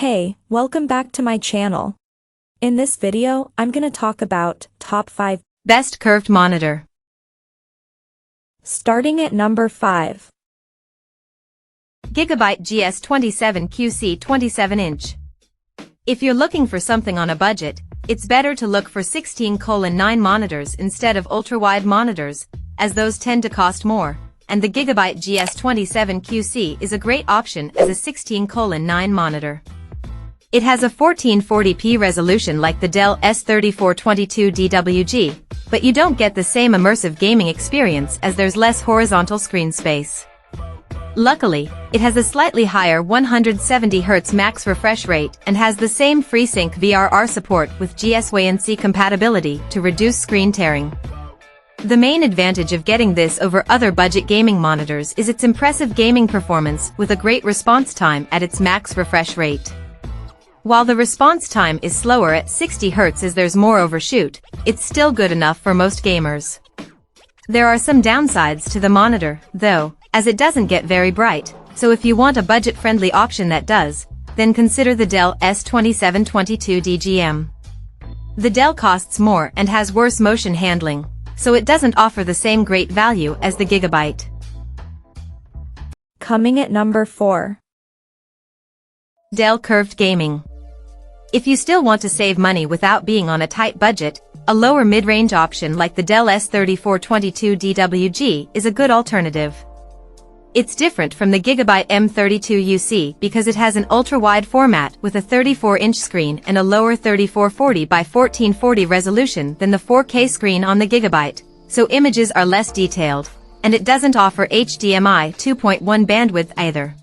Hey, welcome back to my channel. In this video, I'm gonna talk about top 5 best curved monitor. Starting at number 5. GIGABYTE GS27QC 27-inch. If you're looking for something on a budget, it's better to look for 16:9 monitors instead of ultra-wide monitors, as those tend to cost more, and the GIGABYTE GS27QC is a great option as a 16:9 monitor. It has a 1440p resolution like the Dell S3422DWG, but you don't get the same immersive gaming experience as there's less horizontal screen space. Luckily, it has a slightly higher 170Hz max refresh rate and has the same FreeSync VRR support with GIGABYTE compatibility to reduce screen tearing. The main advantage of getting this over other budget gaming monitors is its impressive gaming performance with a great response time at its max refresh rate. While the response time is slower at 60Hz as there's more overshoot, it's still good enough for most gamers. There are some downsides to the monitor, though, as it doesn't get very bright, so if you want a budget-friendly option that does, then consider the Dell S2722DGM. The Dell costs more and has worse motion handling, so it doesn't offer the same great value as the GIGABYTE. Coming at number 4. Dell Curved Gaming. If you still want to save money without being on a tight budget, a lower mid-range option like the Dell S3422DWG is a good alternative. It's different from the GIGABYTE M32UC because it has an ultra-wide format with a 34-inch screen and a lower 3440 by 1440 resolution than the 4K screen on the GIGABYTE, so images are less detailed, and it doesn't offer HDMI 2.1 bandwidth either.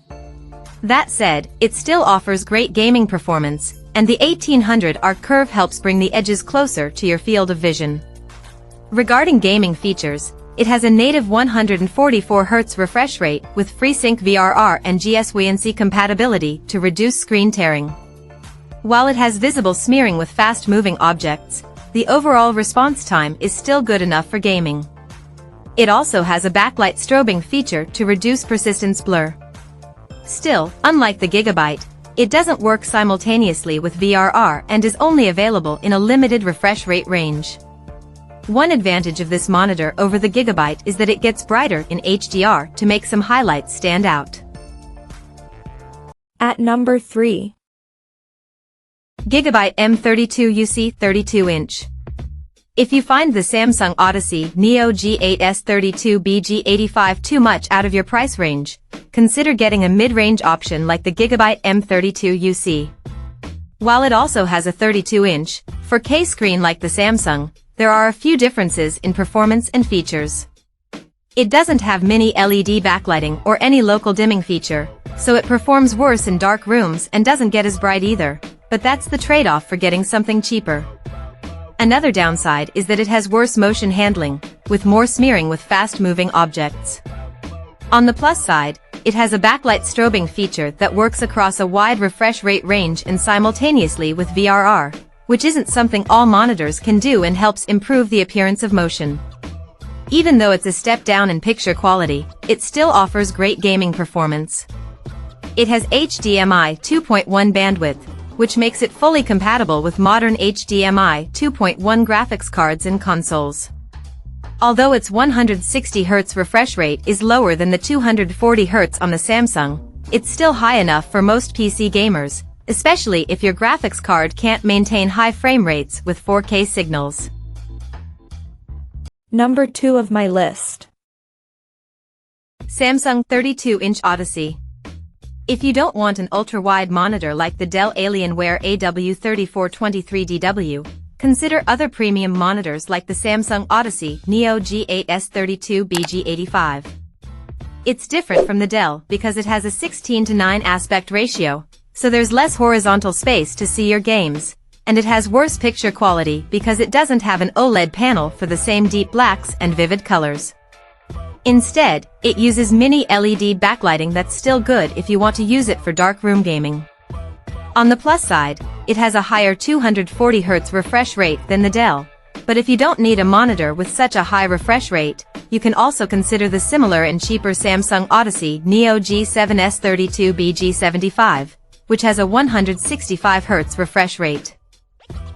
That said, it still offers great gaming performance, and the 1800R curve helps bring the edges closer to your field of vision. Regarding gaming features, it has a native 144Hz refresh rate with FreeSync VRR and GIGABYTE compatibility to reduce screen tearing. While it has visible smearing with fast-moving objects, the overall response time is still good enough for gaming. It also has a backlight strobing feature to reduce persistence blur. Still, unlike the GIGABYTE, it doesn't work simultaneously with VRR and is only available in a limited refresh rate range. One advantage of this monitor over the GIGABYTE is that it gets brighter in HDR to make some highlights stand out. At number 3. GIGABYTE M32UC 32-inch. If you find the Samsung Odyssey Neo G8S32BG85 too much out of your price range, consider getting a mid-range option like the GIGABYTE M32UC. While it also has a 32-inch, 4K screen like the Samsung, there are a few differences in performance and features. It doesn't have mini LED backlighting or any local dimming feature, so it performs worse in dark rooms and doesn't get as bright either, but that's the trade-off for getting something cheaper. Another downside is that it has worse motion handling, with more smearing with fast-moving objects. On the plus side, it has a backlight strobing feature that works across a wide refresh rate range and simultaneously with VRR, which isn't something all monitors can do and helps improve the appearance of motion. Even though it's a step down in picture quality, it still offers great gaming performance. It has HDMI 2.1 bandwidth, which makes it fully compatible with modern HDMI 2.1 graphics cards and consoles. Although its 160Hz refresh rate is lower than the 240Hz on the Samsung, it's still high enough for most PC gamers, especially if your graphics card can't maintain high frame rates with 4K signals. Number 2 of my list. Samsung 32-inch Odyssey. If you don't want an ultra-wide monitor like the Dell Alienware AW3423DW, consider other premium monitors like the Samsung Odyssey Neo G8S32BG85. It's different from the Dell because it has a 16:9 aspect ratio, so there's less horizontal space to see your games, and it has worse picture quality because it doesn't have an OLED panel for the same deep blacks and vivid colors. Instead, it uses mini LED backlighting that's still good if you want to use it for darkroom gaming. On the plus side, it has a higher 240Hz refresh rate than the Dell, but if you don't need a monitor with such a high refresh rate, you can also consider the similar and cheaper Samsung Odyssey Neo G7S32BG75, which has a 165 Hz refresh rate.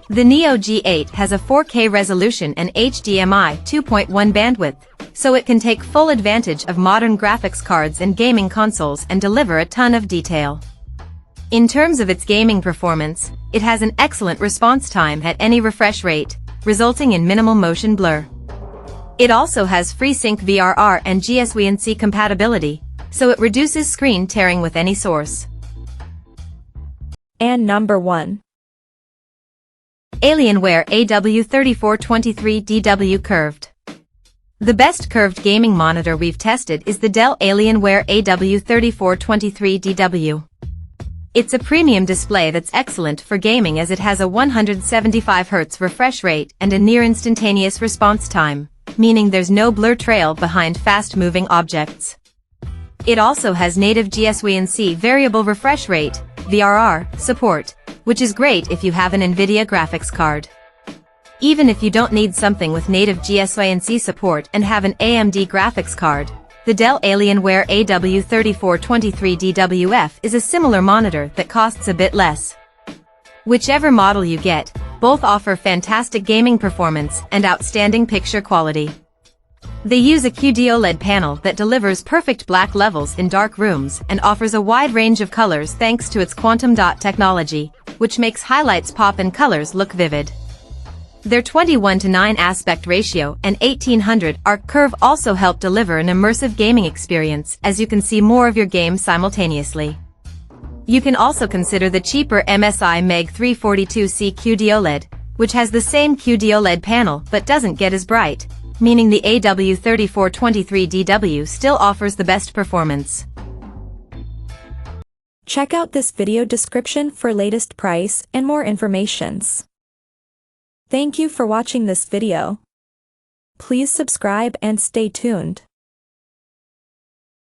The Neo G8 has a 4K resolution and HDMI 2.1 bandwidth, so it can take full advantage of modern graphics cards and gaming consoles and deliver a ton of detail. In terms of its gaming performance, it has an excellent response time at any refresh rate, resulting in minimal motion blur. It also has FreeSync VRR and GSWNC compatibility, so it reduces screen tearing with any source. And number 1. Alienware AW3423DW Curved. The best curved gaming monitor we've tested is the Dell Alienware AW3423DW. It's a premium display that's excellent for gaming as it has a 175 Hz refresh rate and a near instantaneous response time, meaning there's no blur trail behind fast-moving objects. It also has native GSWNC variable refresh rate, VRR, support, which is great if you have an NVIDIA graphics card. Even if you don't need something with native GSWNC support and have an AMD graphics card, the Dell Alienware AW3423DWF is a similar monitor that costs a bit less. Whichever model you get, both offer fantastic gaming performance and outstanding picture quality. They use a QD-OLED panel that delivers perfect black levels in dark rooms and offers a wide range of colors thanks to its quantum dot technology, which makes highlights pop and colors look vivid. Their 21:9 aspect ratio and 1800 arc curve also help deliver an immersive gaming experience as you can see more of your game simultaneously. You can also consider the cheaper MSI MEG 342C QD-OLED, which has the same QD-OLED panel but doesn't get as bright, meaning the AW3423DW still offers the best performance. Check out this video description for latest price and more informations. Thank you for watching this video. Please subscribe and stay tuned.